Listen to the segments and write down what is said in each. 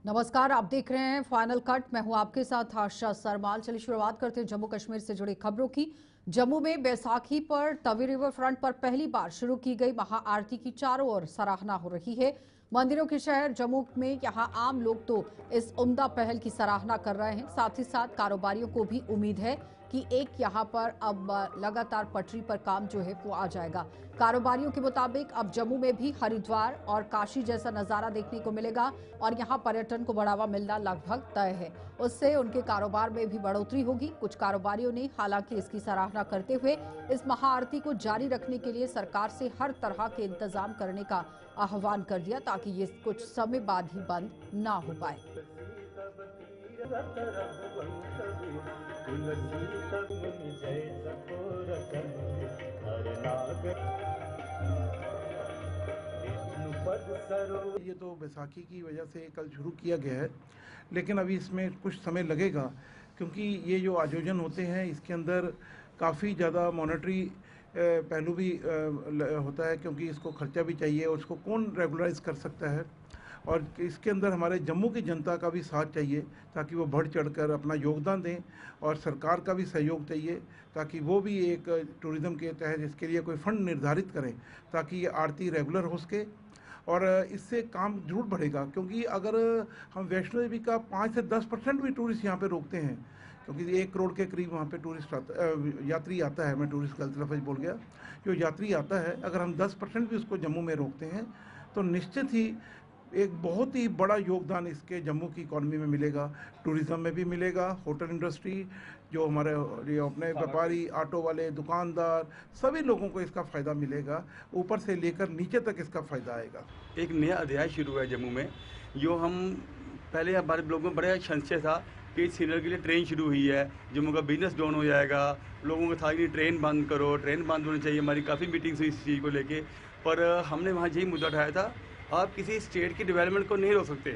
नमस्कार, आप देख रहे हैं फाइनल कट। मैं हूं आपके साथ आशा सरमाल। चलिए शुरुआत करते हैं जम्मू कश्मीर से जुड़ी खबरों की। जम्मू में बैसाखी पर तवी रिवर फ्रंट पर पहली बार शुरू की गई महाआरती की चारों ओर सराहना हो रही है। मंदिरों के शहर जम्मू में यहां आम लोग तो इस उम्दा पहल की सराहना कर रहे हैं, साथ ही साथ कारोबारियों को भी उम्मीद है कि एक यहां पर अब लगातार पटरी पर काम जो है वो आ जाएगा। कारोबारियों के मुताबिक अब जम्मू में भी हरिद्वार और काशी जैसा नजारा देखने को मिलेगा और यहां पर्यटन को बढ़ावा मिलना लगभग तय है। उससे उनके कारोबार में भी बढ़ोतरी होगी। कुछ कारोबारियों ने हालांकि इसकी सराहना करते हुए इस महाआरती को जारी रखने के लिए सरकार से हर तरह के इंतजाम करने का आह्वान कर दिया ताकि ये कुछ समय बाद ही बंद ना हो पाए। ये तो बैसाखी की वजह से कल शुरू किया गया है, लेकिन अभी इसमें कुछ समय लगेगा क्योंकि ये जो आयोजन होते हैं इसके अंदर काफ़ी ज़्यादा मॉनेटरी पहलू भी होता है, क्योंकि इसको खर्चा भी चाहिए और इसको कौन रेगुलराइज कर सकता है। और इसके अंदर हमारे जम्मू की जनता का भी साथ चाहिए ताकि वो बढ़ चढ़कर अपना योगदान दें, और सरकार का भी सहयोग चाहिए ताकि वो भी एक टूरिज़्म के तहत इसके लिए कोई फ़ंड निर्धारित करें ताकि ये आरती रेगुलर हो सके। और इससे काम जरूर बढ़ेगा, क्योंकि अगर हम वैष्णो देवी का 5 से 10% भी टूरिस्ट यहाँ पे रोकते हैं, क्योंकि 1 करोड़ के करीब वहाँ पे टूरिस्ट यात्री आता है, मैं टूरिस्ट गलत लफ्ज़ बोल गया, जो यात्री आता है, अगर हम 10% भी उसको जम्मू में रोकते हैं तो निश्चित ही एक बहुत ही बड़ा योगदान इसके जम्मू की इकॉनमी में मिलेगा, टूरिज़्म में भी मिलेगा, होटल इंडस्ट्री, जो हमारे ये अपने व्यापारी, ऑटो वाले, दुकानदार, सभी लोगों को इसका फ़ायदा मिलेगा, ऊपर से लेकर नीचे तक इसका फ़ायदा आएगा। एक नया अध्याय शुरू हुआ है जम्मू में। जो हम पहले हमारे लोगों में बड़ा संशय था कि सीनियर के लिए ट्रेन शुरू हुई है, जम्मू का बिजनेस डाउन हो जाएगा, लोगों को था कि ट्रेन बंद करो, ट्रेन बंद होनी चाहिए। हमारी काफ़ी मीटिंग्स हुई इस चीज़ को लेके, पर हमने वहाँ यही मुद्दा उठाया था, आप किसी स्टेट की डेवलपमेंट को नहीं रोक सकते।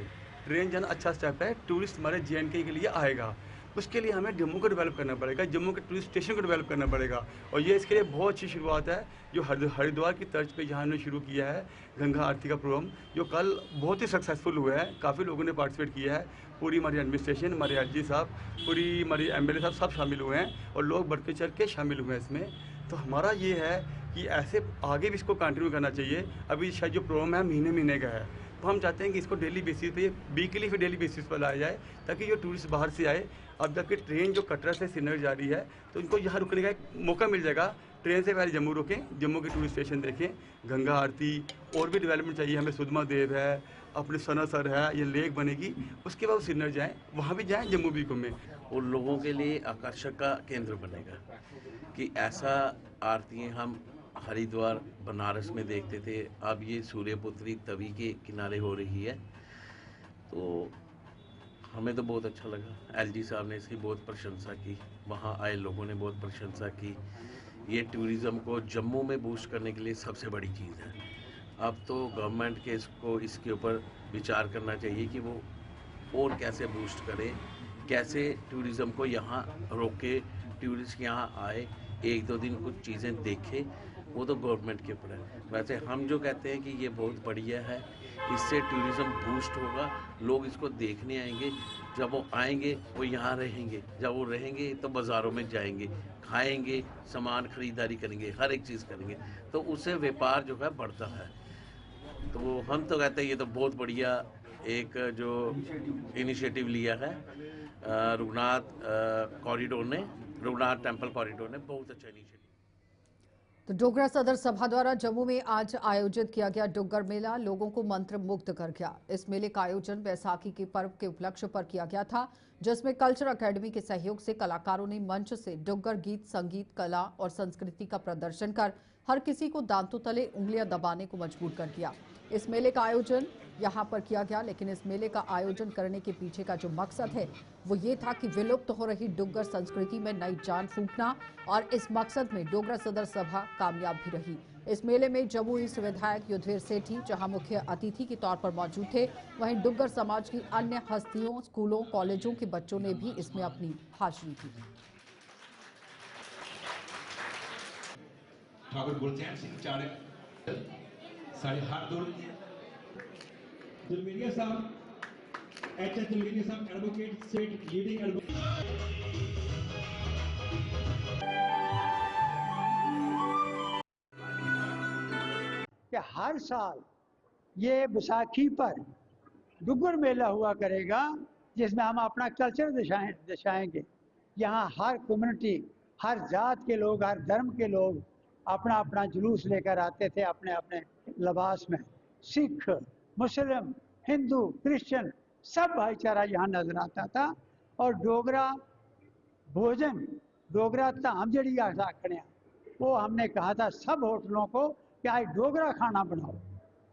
ट्रेन जाना अच्छा स्टेप है, टूरिस्ट हमारे JNK के लिए आएगा, उसके लिए हमें जम्मू को डेवलप करना पड़ेगा, जम्मू के टूरिस्ट स्टेशन को डेवलप करना पड़ेगा। और ये इसके लिए बहुत अच्छी शुरुआत है जो हरिद्वार की तर्ज पे जहाँ हमने शुरू किया है गंगा आरती का प्रोग्राम, जो कल बहुत ही सक्सेसफुल हुआ है। काफ़ी लोगों ने पार्टिसिपेट किया है, पूरी हमारी एडमिनिस्ट्रेशन, हमारे RG साहब, पूरी हमारी MLA साहब सब शामिल हुए हैं और लोग बढ़ के चढ़ के शामिल हुए हैं इसमें। तो हमारा ये है कि ऐसे आगे भी इसको कंटिन्यू करना चाहिए। अभी शायद जो प्रोग्राम है महीने महीने का है, तो हम चाहते हैं कि इसको डेली बेसिस पे, वीकली फिर डेली बेसिस पर लाया जाए ताकि जो टूरिस्ट बाहर से आए, अब जबकि ट्रेन जो कटरा से श्रीनगर जा रही है तो इनको यहाँ रुकने का एक मौका मिल जाएगा। ट्रेन से पहले जम्मू रुकें, जम्मू के टूरिस्ट स्टेशन देखें, गंगा आरती, और भी डेवलपमेंट चाहिए हमें, सुधमा देव है, अपने सनासर है, ये लेक बनेगी, उसके बाद श्रीनगर जाएँ, वहाँ भी जाएँ, जम्मू भी घूमें। और लोगों के लिए आकर्षक का केंद्र बनेगा कि ऐसा आरतियाँ हम हरिद्वार बनारस में देखते थे, अब ये सूर्यपुत्री तवी के किनारे हो रही है। तो हमें तो बहुत अच्छा लगा, LG साहब ने इसकी बहुत प्रशंसा की, वहाँ आए लोगों ने बहुत प्रशंसा की। ये टूरिज़्म को जम्मू में बूस्ट करने के लिए सबसे बड़ी चीज़ है। अब तो गवर्नमेंट के इसको इसके ऊपर विचार करना चाहिए कि वो और कैसे बूस्ट करे, कैसे टूरिज़्म को यहाँ रोके, टूरिस्ट यहाँ आए, 1-2 दिन कुछ चीज़ें देखें, वो तो गवर्नमेंट के ऊपर है। वैसे हम जो कहते हैं कि ये बहुत बढ़िया है, इससे टूरिज़्म बूस्ट होगा, लोग इसको देखने आएंगे, जब वो आएंगे वो यहाँ रहेंगे, जब वो रहेंगे तो बाज़ारों में जाएंगे, खाएंगे, सामान खरीदारी करेंगे, हर एक चीज़ करेंगे, तो उससे व्यापार जो है बढ़ता है। तो हम तो कहते हैं ये तो बहुत बढ़िया एक जो इनिशिएटिव लिया है रघुनाथ कॉरिडोर ने, रघुनाथ टेम्पल कॉरिडोर ने, बहुत अच्छा इनिशिएटिव। तो डोगरा सदर सभा द्वारा जम्मू में आज आयोजित किया गया डुग्गर मेला लोगों को मंत्र मुग्ध कर गया। इस मेले का आयोजन बैसाखी के पर्व के उपलक्ष्य पर किया गया था, जिसमें कल्चर अकेडमी के सहयोग से कलाकारों ने मंच से डुग्गर गीत, संगीत, कला और संस्कृति का प्रदर्शन कर हर किसी को दांतों तले उंगलियां दबाने को मजबूर कर दिया। इस मेले का आयोजन यहाँ पर किया गया, लेकिन इस मेले का आयोजन करने के पीछे का जो मकसद है वो ये था कि विलुप्त हो रही डुग्गर संस्कृति में नई जान फूंकना, और इस मकसद में डोगरा सदर सभा कामयाब भी रही। इस मेले में जम्मू ईस्ट विधायक युद्धवीर सेठी जहां मुख्य अतिथि के तौर पर मौजूद थे, वहीं डुग्गर समाज की अन्य हस्तियों, स्कूलों, कॉलेजों के बच्चों ने भी इसमें अपनी हाजिरी दी। ठाकुर गुलचैन सिंह चाड़े सारे हाथ जोड़ दुलमेरिया साहब एचएस दिल्ली के साथ एडवोकेट स्टेट लीडिंग एडवोकेट कि हर साल ये बैसाखी पर डुग्गर मेला हुआ करेगा जिसमें हम अपना कल्चर दर्शाएंगे। यहाँ हर कम्युनिटी, हर जात के लोग, हर धर्म के लोग अपना अपना जुलूस लेकर आते थे अपने अपने लिबास में। सिख, मुस्लिम, हिंदू, क्रिश्चियन सब भाईचारा यहाँ नजर आता था। और डोगरा भोजन, डोगरा धाम जड़ी आखने वो हमने कहा था सब होटलों को कि आज डोगरा खाना बनाओ,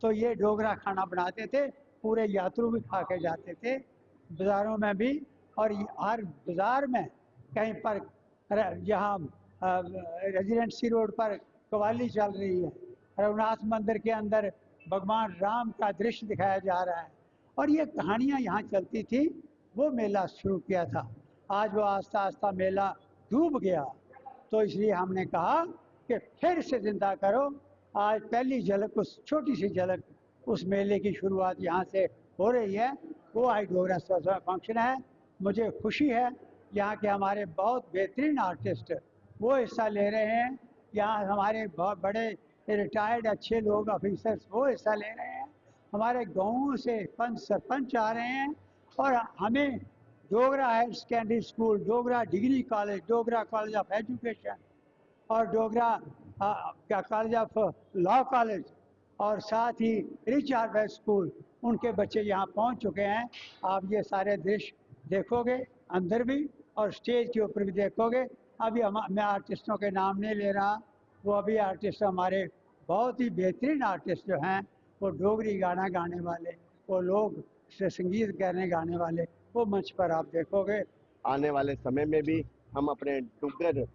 तो ये डोगरा खाना बनाते थे। पूरे यात्रु भी खा के जाते थे, बाज़ारों में भी। और हर बाज़ार में कहीं पर, यहाँ रेजिडेंसी रोड पर कव्वाली चल रही है, रघुनाथ मंदिर के अंदर भगवान राम का दृश्य दिखाया जा रहा है, और ये कहानियाँ यहाँ चलती थी। वो मेला शुरू किया था। आज वो आस्ता आस्ता मेला डूब गया, तो इसलिए हमने कहा कि फिर से जिंदा करो। आज पहली झलक, उस छोटी सी झलक उस मेले की शुरुआत यहाँ से हो रही है। वो आज डोगरा फंक्शन है। मुझे खुशी है यहाँ के हमारे बहुत बेहतरीन आर्टिस्ट वो हिस्सा ले रहे हैं। यहाँ हमारे बहुत बड़े रिटायर्ड अच्छे लोग, ऑफिसर्स, वो हिस्सा ले रहे हैं। हमारे गाँवों से पंच सरपंच आ रहे हैं। और हमें Dogra higher secondary school, Dogra degree college, Dogra college of education और Dogra college of law college और साथ ही रिचार्ड वेस्ट स्कूल, उनके बच्चे यहाँ पहुँच चुके हैं। आप ये सारे दृश्य देखोगे अंदर भी और स्टेज के ऊपर भी देखोगे। अभी मैं आर्टिस्टों के नाम नहीं ले रहा, वो अभी आर्टिस्ट हमारे बहुत ही बेहतरीन आर्टिस्ट जो हैं, वो डोगरी गाना गाने वाले, वो लोग संगीत गाने वाले, वो मंच पर आप देखोगे। आने वाले समय में भी हम अपने डुग्गर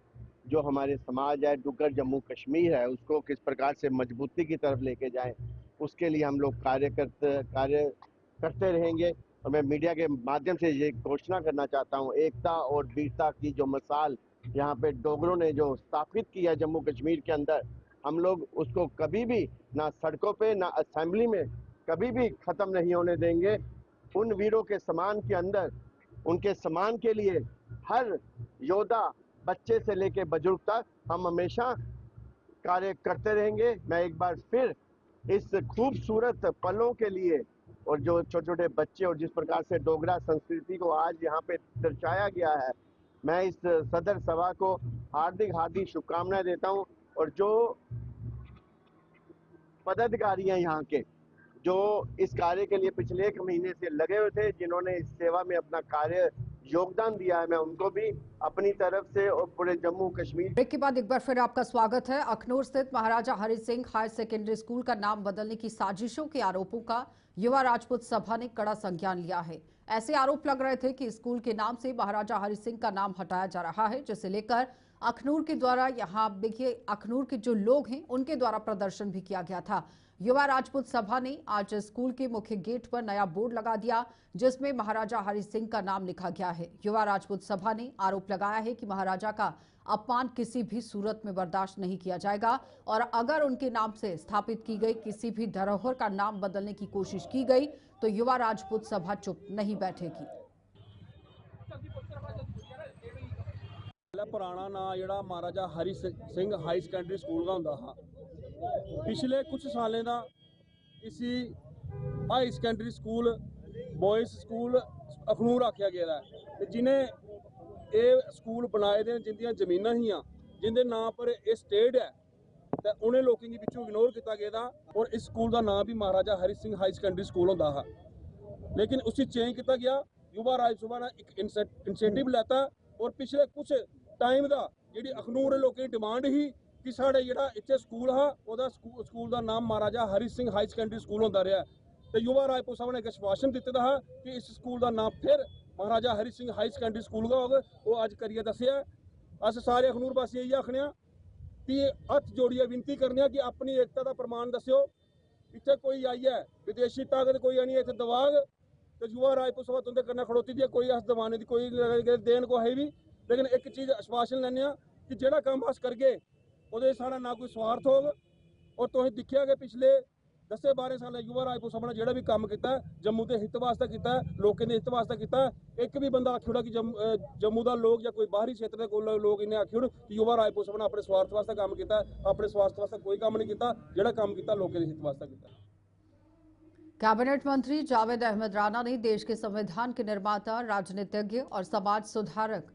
जो हमारे समाज है, डुग्गर जम्मू कश्मीर है, उसको किस प्रकार से मजबूती की तरफ लेके जाएं, उसके लिए हम लोग कार्य करते रहेंगे। और मैं मीडिया के माध्यम से ये घोषणा करना चाहता हूँ, एकता और वीरता की जो मिसाल यहाँ पे डोगरों ने जो स्थापित की है जम्मू कश्मीर के अंदर, हम लोग उसको कभी भी ना सड़कों पे ना असेंबली में कभी भी ख़त्म नहीं होने देंगे। उन वीरों के सम्मान के अंदर, उनके सम्मान के लिए हर योद्धा, बच्चे से लेके बुजुर्ग तक, हम हमेशा कार्य करते रहेंगे। मैं एक बार फिर इस खूबसूरत पलों के लिए, और जो छोटे छोटे बच्चे और जिस प्रकार से डोगरा संस्कृति को आज यहाँ पे दर्शाया गया है, मैं इस सदर सभा को हार्दिक शुभकामनाएं देता हूँ। और जो पदाधिकारी हैं यहाँ के, जो इस कार्य के लिए पिछले 1 महीने से लगे हुए थे, जिन्होंने इस सेवा में अपना कार्य योगदान दिया है, मैं उनको भी अपनी तरफ से और पूरे जम्मू कश्मीर। ब्रेक के बाद एक बार फिर आपका स्वागत है। अखनूर स्थित Maharaja Hari Singh higher secondary school का नाम बदलने की साजिशों के आरोपों का युवा राजपूत सभा ने कड़ा संज्ञान लिया है। ऐसे आरोप लग रहे थे कि स्कूल के नाम से महाराजा हरि सिंह का नाम हटाया जा रहा है, जिसे लेकर अखनूर के द्वारा, यहाँ देखिए अखनूर के जो लोग हैं उनके द्वारा प्रदर्शन भी किया गया था। युवा राजपूत सभा ने आज स्कूल के मुख्य गेट पर नया बोर्ड लगा दिया जिसमें महाराजा हरि सिंह का नाम लिखा गया है। युवा राजपूत सभा ने आरोप लगाया है कि महाराजा का अपमान किसी भी सूरत में बर्दाश्त नहीं किया जाएगा और अगर उनके नाम से स्थापित की गई किसी भी धरोहर का नाम बदलने की कोशिश की गई तो युवा राजपूत सभा चुप नहीं बैठेगी। पुराना ना जिहड़ा Maharaja Hari Singh high secondary school का हुंदा हा, पिछले कुछ सालें दा इसी high secondary school boys school Akhnoor आख्या गया है। जिन्हें ये स्कूल बनाए दे, जिंदियां जमीनां हियां, जिंदे नाम पर यह स्टेट है, तो उन्हें लोगों की पिछू इग्नोर किया गया और इस स्कूल का नाम भी Maharaja Hari Singh high secondary school होंदा हा। लेकिन उसी चेंज किया गया। युवा राज्य सभा ने एक इंसेंटिव लैता और पिछले कुछ टाइम का जी अखनूर लोगों की डिमांड ही कि साढ़े जो इतने स्कूल हा वह स्कूल का नाम Maharaja Hari Singh high secondary school होंदा रहा। तो युवा राजपूत सभा ने एक आश्वासन दिता था कि इस स्कूल का नाम फिर Maharaja Hari Singh high secondary school का होगा। वो अज करिए दसिया। अस सारे अखनूर वासी यही आखने कि हथ जोड़िए विनती करने कि अपनी एकता का प्रमाण दस्यो। इतने कोई आई है विदेशी ताकत कोई नहीं, इतने दबाग तो युवा राजपूत सभा तुंदे करना खड़ोती दी, कोई अस दबाने की कोई देन को है भी। लेकिन एक चीज़ आश्वासन लैने कि जोड़ा काम अस करगे वो साढ़ा ना कोई स्वार्थ होग। और तुम दिखिया कि पिछले 10-12 साल युवा राजपूत सभा ने ਜਿਹੜਾ ਵੀ ਕੰਮ ਕੀਤਾ ਜੰਮੂ ਦੇ ਹਿੱਤ ਵਾਸਤੇ ਕੀਤਾ, ਲੋਕਾਂ ਦੇ ਹਿੱਤ ਵਾਸਤੇ ਕੀਤਾ। ਇੱਕ ਵੀ ਬੰਦਾ ਆਖਿਓੜਾ ਕਿ ਜੰਮੂ ਦਾ ਲੋਕ ਜਾਂ ਕੋਈ ਬਾਹਰੀ ਖੇਤਰ ਦੇ ਕੋਈ ਲੋਕ ਇਹਨੇ ਆਖਿਓੜ ਕਿ युवा राजपूत सभा ने ਆਪਣੇ ਸਵਾਰਥ ਵਾਸਤੇ ਕੰਮ ਕੀਤਾ, ਆਪਣੇ ਸਵਾਰਥ ਵਾਸਤੇ ਕੋਈ ਕੰਮ ਨਹੀਂ ਕੀਤਾ। ਜਿਹੜਾ ਕੰਮ ਕੀਤਾ ਲੋਕਾਂ ਦੇ ਹਿੱਤ ਵਾਸਤੇ ਕੀਤਾ। कैबिनेट मंत्री जावेद अहमद राणा ने देश के संविधान के निर्माता, राजनीतिज्ञ और समाज सुधारक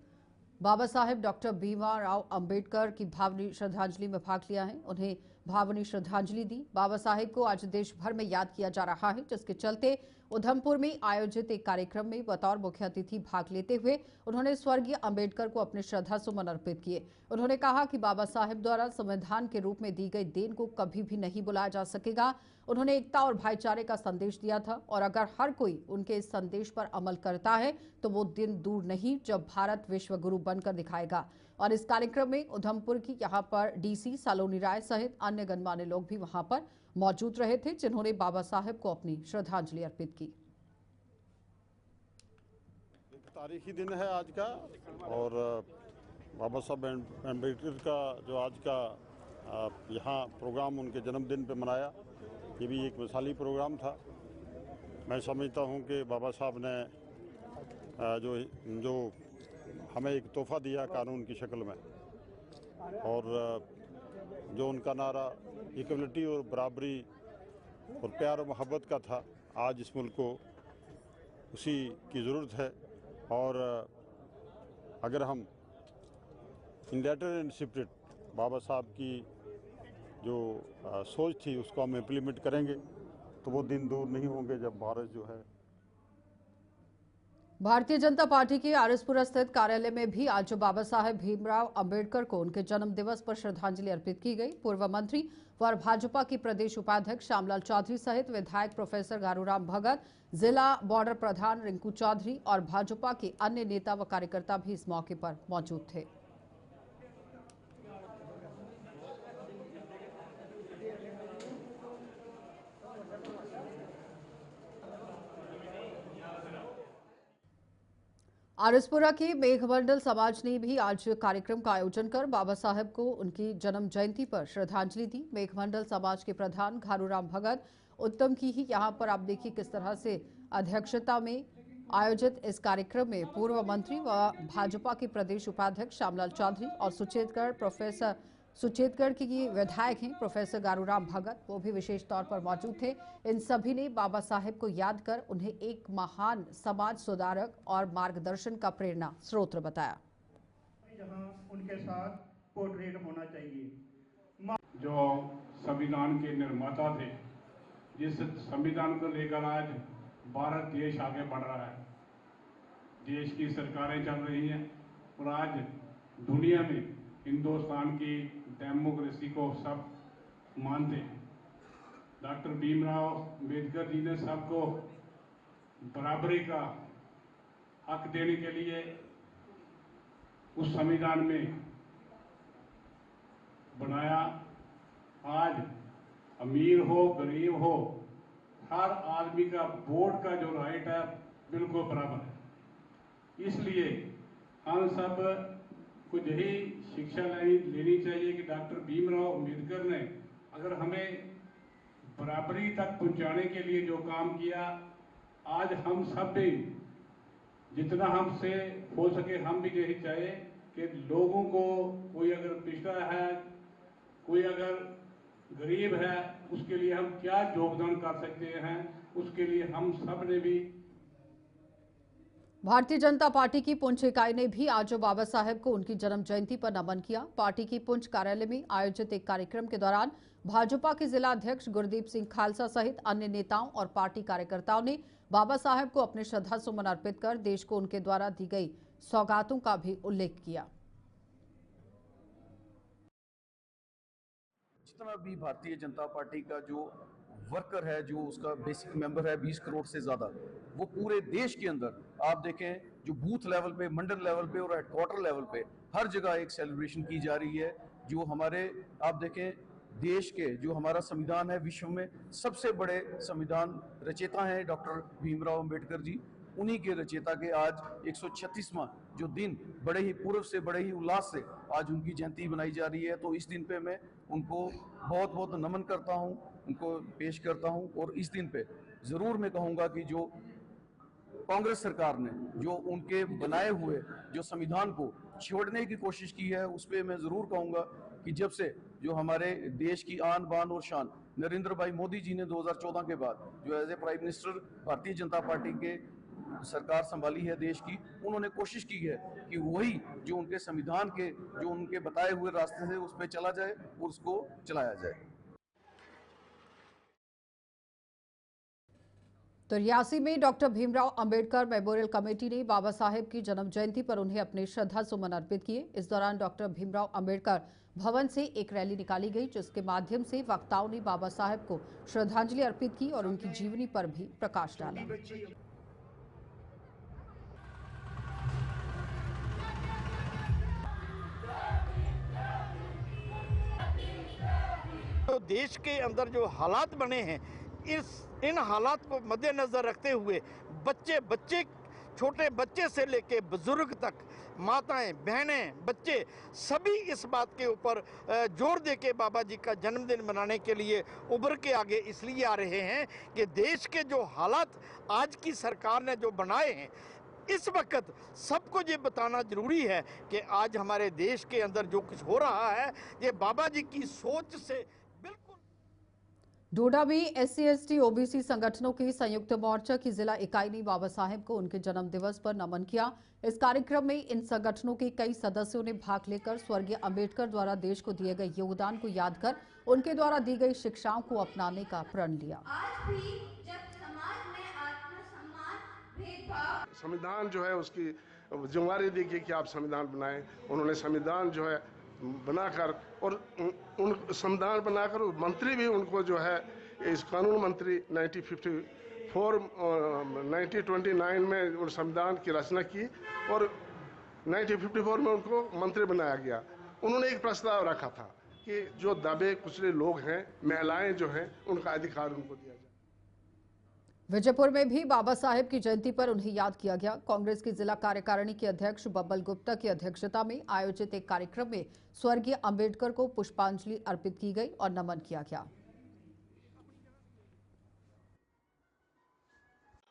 बाबा साहेब डॉक्टर भीमराव अंबेडकर की भावनीय श्रद्धांजलि में भाग लिया है। उन्हें भावनीय श्रद्धांजलि दी। बाबा साहेब को आज देश भर में याद किया जा रहा है, जिसके चलते उधमपुर में आयोजित एक कार्यक्रम में बतौर मुख्य अतिथि भाग लेते हुए उन्होंने स्वर्गीय अंबेडकर को अपने श्रद्धा सुमन अर्पित किए। उन्होंने कहा कि बाबा साहेब द्वारा संविधान के रूप में दी गई देन को कभी भी नहीं भुलाया जा सकेगा। उन्होंने एकता और भाईचारे का संदेश दिया था और अगर हर कोई उनके इस संदेश पर अमल करता है तो वो दिन दूर नहीं जब भारत विश्व गुरु बनकर दिखाएगा। और इस कार्यक्रम में उधमपुर की यहाँ पर डीसी सलोनी राय सहित अन्य गणमान्य लोग भी वहां पर मौजूद रहे थे, जिन्होंने बाबा साहेब को अपनी श्रद्धांजलि अर्पित की। एक तारीखी दिन है आज का और बाबा साहब अम्बेडकर का जो आज का यहाँ प्रोग्राम उनके जन्मदिन पे मनाया, ये भी एक मिसाली प्रोग्राम था। मैं समझता हूँ कि बाबा साहब ने जो हमें एक तोहफा दिया कानून की शक्ल में, और जो उनका नारा इक्वलिटी और बराबरी और प्यार और मोहब्बत का था, आज इस मुल्क को उसी की ज़रूरत है। और अगर हम इन लेटर एंड स्पिरिट बाबा साहब की जो सोच थी उसको हम इम्प्लीमेंट करेंगे तो वो दिन दूर नहीं होंगे जब भारत जो है। भारतीय जनता पार्टी के आरएसपुरा स्थित कार्यालय में भी आज बाबा साहेब भीमराव अंबेडकर को उनके जन्म दिवस पर श्रद्धांजलि अर्पित की गई। पूर्व मंत्री व भाजपा की प्रदेश उपाध्यक्ष श्यामलाल चौधरी सहित विधायक प्रोफेसर गारूराम भगत, जिला बॉर्डर प्रधान रिंकू चौधरी और भाजपा के अन्य नेता व कार्यकर्ता भी इस मौके पर मौजूद थे। आरएसपुरा के मेघमंडल समाज ने भी आज कार्यक्रम का आयोजन कर बाबा साहेब को उनकी जन्म जयंती पर श्रद्धांजलि दी। मेघमंडल समाज के प्रधान घारूराम भगत उत्तम की ही यहां पर आप देखिए किस तरह से अध्यक्षता में आयोजित इस कार्यक्रम में पूर्व मंत्री व भाजपा के प्रदेश उपाध्यक्ष श्यामलाल चौधरी और सुचेतगढ़ की विधायक हैं प्रोफेसर गारूराम भगत, वो भी विशेष तौर पर मौजूद थे। इन सभी ने बाबा साहेब को याद कर उन्हें एक महान समाज सुधारक और मार्गदर्शन का प्रेरणा स्रोत बताया। जहां उनके साथ पोर्ट्रेट होना चाहिए। जो संविधान के निर्माता थे, जिस संविधान को लेकर आज भारत देश आगे बढ़ रहा है, देश की सरकारें चल रही हैं और आज दुनिया में हिंदुस्तान की डेमोक्रेसी को सब मानते हैं। डॉक्टर भीमराव अंबेडकर जी ने सबको बराबरी का हक देने के लिए उस संविधान में बनाया। आज अमीर हो गरीब हो, हर आदमी का वोट का जो राइट है बिल्कुल बराबर है। इसलिए हम सब को यही शिक्षा लेनी चाहिए कि डॉक्टर भीमराव अंबेडकर ने अगर हमें बराबरी तक पहुंचाने के लिए जो काम किया, आज हम सब भी जितना हमसे हो सके हम भी यही चाहे कि लोगों को, कोई अगर पिछड़ा है, कोई अगर गरीब है, उसके लिए हम क्या योगदान कर सकते हैं, उसके लिए हम सब ने भी। भारतीय जनता पार्टी की पुंछ इकाई ने भी आज बाबा साहेब को उनकी जन्म जयंती पर नमन किया। पार्टी की पुंछ कार्यालय में आयोजित एक कार्यक्रम के दौरान भाजपा के जिला अध्यक्ष गुरदीप सिंह खालसा सहित अन्य नेताओं और पार्टी कार्यकर्ताओं ने बाबा साहेब को अपने श्रद्धा सुमन अर्पित कर देश को उनके द्वारा दी गई सौगातों का भी उल्लेख किया। जितना भी भारतीय जनता पार्टी का जो वर्कर है, जो उसका बेसिक मेंबर है 20 करोड़ से ज़्यादा, वो पूरे देश के अंदर आप देखें जो बूथ लेवल पे, मंडल लेवल पे और हेडक्वार्टर लेवल पे हर जगह एक सेलिब्रेशन की जा रही है। जो हमारे आप देखें देश के, जो हमारा संविधान है, विश्व में सबसे बड़े संविधान रचेता हैं डॉक्टर भीमराव अंबेडकर जी। उन्हीं के रचेता के आज 136वां जो दिन बड़े ही पूर्व से, बड़े ही उल्लास से आज उनकी जयंती बनाई जा रही है। तो इस दिन पे मैं उनको बहुत बहुत नमन करता हूँ, उनको पेश करता हूं। और इस दिन पे ज़रूर मैं कहूँगा कि जो कांग्रेस सरकार ने जो उनके बनाए हुए जो संविधान को छोड़ने की कोशिश की है, उस पर मैं ज़रूर कहूँगा कि जब से जो हमारे देश की आन बान और शान नरेंद्र भाई मोदी जी ने 2014 के बाद जो as a prime minister Bharatiya Janata party के सरकार संभाली है देश की, उन्होंने कोशिश की है कि वही जो उनके संविधान के जो उनके बताए हुए रास्ते से उस पर चला जाए और उसको चलाया जाए। तो रियासी में doctor Bhimrao Ambedkar memorial committee ने बाबा साहेब की जन्म जयंती पर उन्हें अपने श्रद्धा सुमन अर्पित किए। इस दौरान डॉक्टर भीमराव अंबेडकर भवन से एक रैली निकाली गई, जिसके माध्यम से वक्ताओं ने बाबा साहेब को श्रद्धांजलि अर्पित की और उनकी जीवनी पर भी प्रकाश डाला। तो देश के अंदर जो हालात बने हैं, इन हालात को मद्देनजर रखते हुए बच्चे छोटे बच्चे से लेके बुजुर्ग तक, माताएं, बहनें, बच्चे सभी इस बात के ऊपर जोर दे के बाबा जी का जन्मदिन मनाने के लिए उभर के आगे इसलिए आ रहे हैं कि देश के जो हालात आज की सरकार ने जो बनाए हैं, इस वक्त सबको ये बताना जरूरी है कि आज हमारे देश के अंदर जो कुछ हो रहा है, ये बाबा जी की सोच से बिल्कुल। डोडा में SC/ST OBC संगठनों की संयुक्त मोर्चा की जिला इकाई ने बाबा साहेब को उनके जन्म दिवस पर नमन किया। इस कार्यक्रम में इन संगठनों के कई सदस्यों ने भाग लेकर स्वर्गीय अंबेडकर द्वारा देश को दिए गए योगदान को याद कर उनके द्वारा दी गई शिक्षाओं को अपनाने का प्रण लिया। संविधान जो है उसकी जिम्मेदारी देखिए कि आप संविधान बनाएं। उन्होंने संविधान जो है बनाकर और उन संविधान बनाकर मंत्री भी उनको जो है इस कानून मंत्री 1929 में उन संविधान की रचना की और 1954 में उनको मंत्री बनाया गया। उन्होंने एक प्रस्ताव रखा था कि जो दबे कुचले लोग हैं, महिलाएं जो हैं, उनका अधिकार उनको दिया जाए। विजयपुर में भी बाबा साहेब की जयंती पर उन्हें याद किया गया। कांग्रेस की जिला कार्यकारिणी के अध्यक्ष बब्बल गुप्ता की अध्यक्षता में आयोजित एक कार्यक्रम में स्वर्गीय अंबेडकर को पुष्पांजलि अर्पित की गई और नमन किया गया।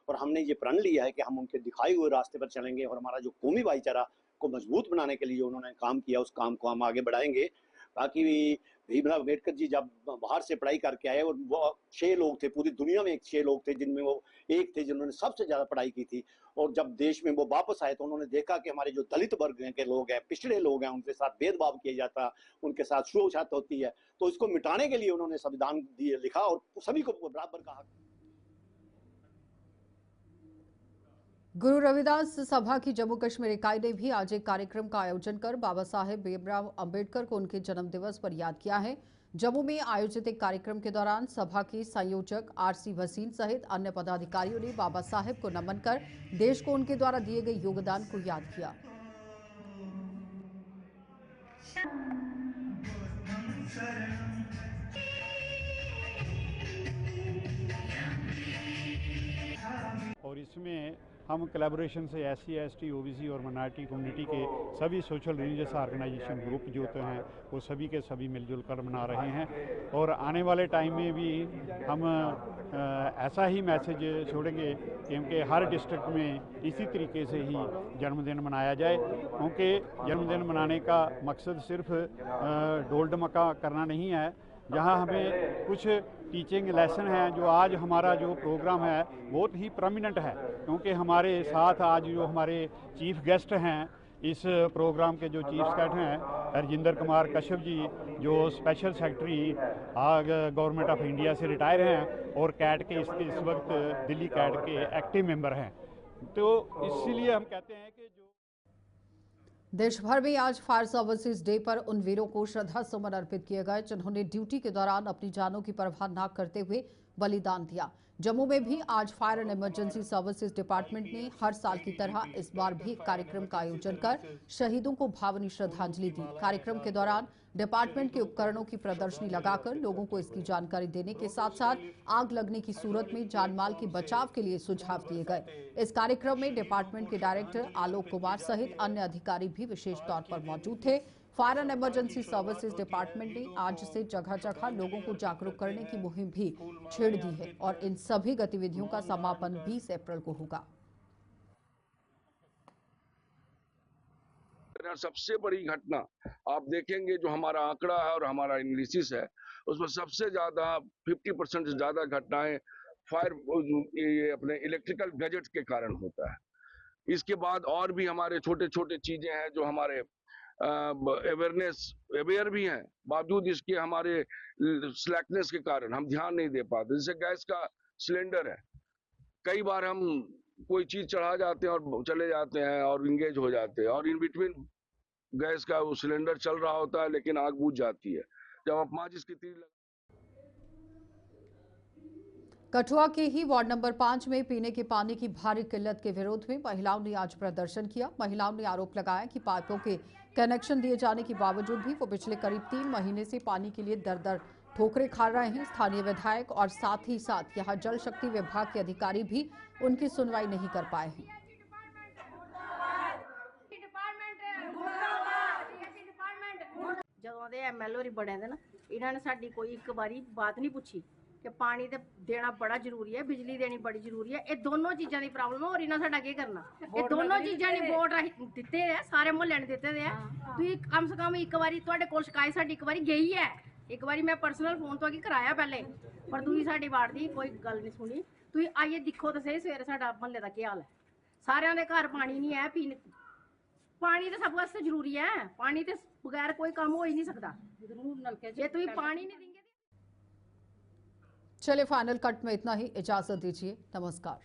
और हमने ये प्रण लिया है कि हम उनके दिखाए हुए रास्ते पर चलेंगे और हमारा जो कौमी भाईचारा को मजबूत बनाने के लिए उन्होंने काम किया, उस काम को हम आगे बढ़ाएंगे। ताकि भीमराव अम्बेडकर जी जब बाहर से पढ़ाई करके आए और वो 6 लोग थे, पूरी दुनिया में 6 लोग थे जिनमें वो एक थे जिन्होंने सबसे ज्यादा पढ़ाई की थी। और जब देश में वो वापस आए तो उन्होंने देखा कि हमारे जो दलित वर्ग के लोग हैं, पिछड़े लोग हैं, उनके साथ भेदभाव किया जाता, उनके साथ छूछात होती है। तो इसको मिटाने के लिए उन्होंने संविधान लिखा और सभी को बराबर का हक। गुरु रविदास सभा की जम्मू कश्मीर इकाई ने भी आज एक कार्यक्रम का आयोजन कर बाबा साहेब भीमराव अंबेडकर को उनके जन्म दिवस पर याद किया है। जम्मू में आयोजित एक कार्यक्रम के दौरान सभा के संयोजक RC वसीम सहित अन्य पदाधिकारियों ने बाबा साहेब को नमन कर देश को उनके द्वारा दिए गए योगदान को याद किया। और इसमें हम कोलैबोरेशन से SC/ST OBC और माइनॉरिटी कम्युनिटी के सभी सोशल रिलीजियस ऑर्गेनाइजेशन ग्रुप जो होते हैं वो सभी के सभी मिलजुल कर मना रहे हैं। और आने वाले टाइम में भी हम ऐसा ही मैसेज छोड़ेंगे क्योंकि हर डिस्ट्रिक्ट में इसी तरीके से ही जन्मदिन मनाया जाए, क्योंकि जन्मदिन मनाने का मकसद सिर्फ ढोल ढमक्का करना नहीं है। जहाँ हमें कुछ टीचिंग लेसन है, जो आज हमारा जो प्रोग्राम है बहुत ही प्रोमिनेंट है, क्योंकि हमारे साथ आज जो हमारे चीफ गेस्ट हैं इस प्रोग्राम के जो चीफ गेस्ट हैं हरजिंदर कुमार कश्यप जी, जो special secretary government of India से रिटायर हैं और कैट के इस वक्त दिल्ली कैट के एक्टिव मेंबर हैं। तो इसीलिए हम कहते हैं कि जो देश भर में आज फायर सर्विसेज डे पर उन वीरों को श्रद्धा सुमन अर्पित किए गए जिन्होंने ड्यूटी के दौरान अपनी जानों की परवाह न करते हुए बलिदान दिया। जम्मू में भी आज fire and emergency services department ने हर साल की तरह इस बार भी कार्यक्रम का आयोजन कर शहीदों को भावनीय श्रद्धांजलि दी। कार्यक्रम के दौरान डिपार्टमेंट के उपकरणों की प्रदर्शनी लगाकर लोगों को इसकी जानकारी देने के साथ साथ आग लगने की सूरत में जानमाल के बचाव के लिए सुझाव दिए गए। इस कार्यक्रम में डिपार्टमेंट के डायरेक्टर आलोक कुमार सहित अन्य अधिकारी भी विशेष तौर पर मौजूद थे। Fire and emergency services department ने आज से जगह जगह लोगों को जागरूक करने की मुहिम भी छेड़ दी है और इन सभी गतिविधियों का समापन 20 अप्रैल को होगा। सबसे बड़ी घटना आप देखेंगे जो हमारा आंकड़ा है और हमारा एनालिसिस है उसमें सबसे ज्यादा 50% से ज्यादा घटनाएं फायर ये अपने इलेक्ट्रिकल गैजेट्स के कारण होता है। इसके बाद और भी हमारे छोटे छोटे चीजें हैं जो हमारे अवेयर भी हैं, बावजूद इसके हमारे स्लैकनेस के कारण हम ध्यान नहीं दे पाते। जैसे गैस का सिलेंडर है, कई बार हम कोई चीज चढ़ा जाते हैं और चले जाते हैं और इंगेज हो जाते हैं और इन बिटवीन गैस का वो सिलेंडर चल रहा होता है लेकिन आग बुझ जाती है। जब आप माचिस की तीर कठुआ के ही वार्ड नंबर 5 में पीने के पानी की भारी किल्लत के विरोध में महिलाओं ने आज प्रदर्शन किया। महिलाओं ने आरोप लगाया कि पाइपों के कनेक्शन दिए जाने के बावजूद भी वो पिछले करीब 3 महीने से पानी के लिए दर-दर ठोकरें खा रहे हैं। स्थानीय विधायक और साथ ही साथ यहां जल शक्ति विभाग के अधिकारी भी उनकी सुनवाई नहीं कर पाए हैं। ਜਦੋਂ ਦੇ ਐਮਐਲਏ ਬਣੇ ਦੇ ਨਾ ਇਹਨਾਂ ਨੇ ਸਾਡੀ ਕੋਈ ਇੱਕ ਵਾਰੀ ਬਾਤ ਨਹੀਂ ਪੁੱਛੀ ਕਿ ਪਾਣੀ ਤੇ ਦੇਣਾ ਬੜਾ ਜ਼ਰੂਰੀ ਹੈ, ਬਿਜਲੀ ਦੇਣੀ ਬੜੀ ਜ਼ਰੂਰੀ ਹੈ। ਇਹ ਦੋਨੋਂ ਚੀਜ਼ਾਂ ਦੀ ਪ੍ਰੋਬਲਮ ਹੈ ਔਰ ਇਹਨਾਂ ਸਾਡਾ ਕੀ ਕਰਨਾ। ਇਹ ਦੋਨੋਂ ਚੀਜ਼ਾਂ ਨਹੀਂ ਵੋਟ ਦਿੱਤੇ ਆ, ਸਾਰੇ ਮੁਹੱਲੇ ਨੇ ਦਿੱਤੇ ਦੇ ਆ। ਤੁਸੀਂ ਕਮ ਸੇ ਕਮ ਇੱਕ ਵਾਰੀ ਤੁਹਾਡੇ ਕੋਲ ਸ਼ਿਕਾਇਤ ਸਾਡੀ ਇੱਕ ਵਾਰੀ ਗਈ ਹੈ, ਇੱਕ ਵਾਰੀ ਮੈਂ ਪਰਸਨਲ ਫੋਨ ਤੋਂ ਕੀ ਕਰਾਇਆ ਪਹਿਲੇ, ਪਰ ਤੁਸੀਂ ਸਾਡੀ ਵਾਰਡ ਦੀ ਕੋਈ ਗੱਲ ਨਹੀਂ ਸੁਣੀ। ਤੁਸੀਂ ਆਈਏ ਦੇਖੋ ਤਾਂ ਸਹੀ ਸਵੇਰੇ ਸਾਡਾ ਮੁਹੱਲੇ ਦਾ ਕੀ ਹਾਲ ਹੈ। ਸਾਰਿਆਂ ਦੇ ਘਰ ਪਾਣੀ ਨਹੀਂ ਹੈ, ਪੀਣ पानी तो सब वास्ते जरूरी है। पानी तो बगैर कोई काम हो ही नहीं सकता। ये तो पानी नहीं देंगे। चलिए फाइनल कट में इतना ही, इजाजत दीजिए, नमस्कार।